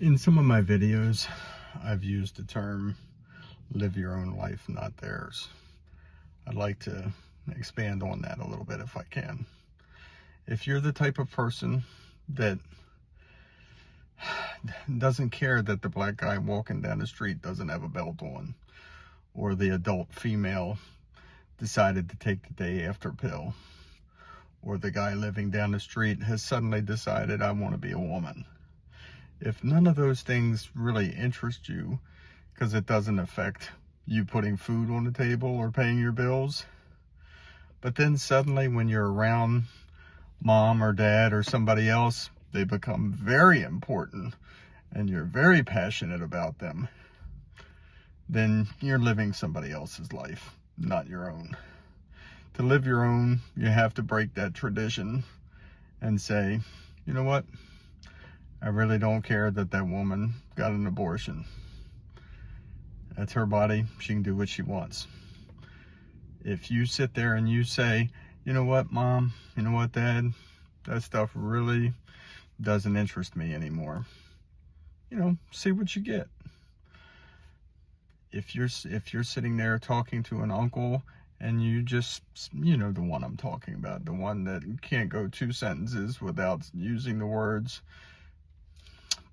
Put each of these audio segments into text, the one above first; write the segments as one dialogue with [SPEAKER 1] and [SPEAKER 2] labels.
[SPEAKER 1] In some of my videos, I've used the term live your own life, not theirs. I'd like to expand on that a little bit if I can. If you're the type of person that doesn't care that the black guy walking down the street doesn't have a belt on, or the adult female decided to take the day after pill, or the guy living down the street has suddenly decided, I want to be a woman. If none of those things really interest you because it doesn't affect you putting food on the table or paying your bills, but then suddenly when you're around mom or dad or somebody else, they become very important and you're very passionate about them, then you're living somebody else's life, not your own. To live your own, you have to break that tradition and say, you know what? I really don't care that that woman got an abortion. That's her body. She can do what she wants. If you sit there and you say, you know what, mom, you know what, dad, that stuff really doesn't interest me anymore. See what you get. If you're sitting there talking to an uncle and you just, the one I'm talking about, the one that can't go 2 sentences without using the words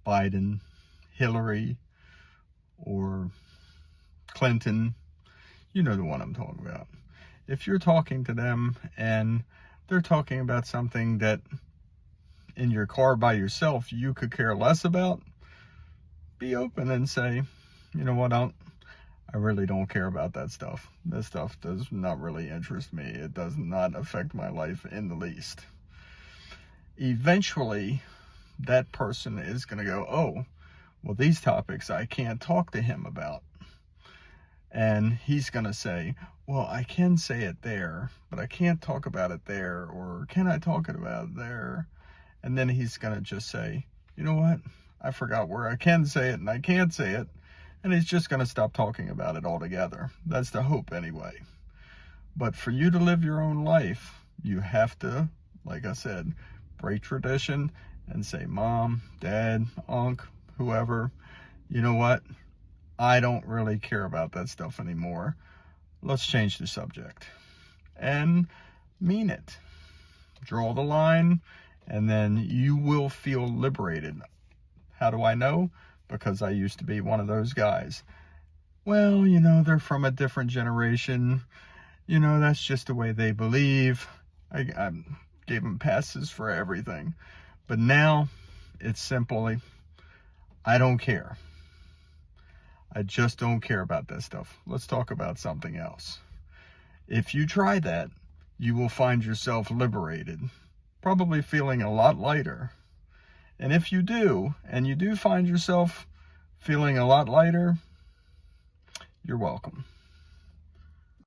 [SPEAKER 1] Biden, Hillary, or Clinton, the one I'm talking about. If you're talking to them and they're talking about something that in your car by yourself you could care less about, be open and say, you know what, I really don't care about that stuff. That stuff does not really interest me. It does not affect my life in the least. Eventually, that person is going to go, oh, well, these topics I can't talk to him about. And he's going to say, well, I can say it there, but I can't talk about it there. Or can I talk about it there? And then he's going to just say, you know what? I forgot where I can say it and I can't say it. And he's just going to stop talking about it altogether. That's the hope anyway. But for you to live your own life, you have to, like I said, break tradition and say, mom, dad, unc, whoever, you know what? I don't really care about that stuff anymore. Let's change the subject. And mean it. Draw the line, and then you will feel liberated. How do I know? Because I used to be one of those guys. Well, they're from a different generation. That's just the way they believe. I gave them passes for everything. But now, it's simply, I don't care. I just don't care about that stuff. Let's talk about something else. If you try that, you will find yourself liberated, probably feeling a lot lighter. And if you do, and you do find yourself feeling a lot lighter, you're welcome.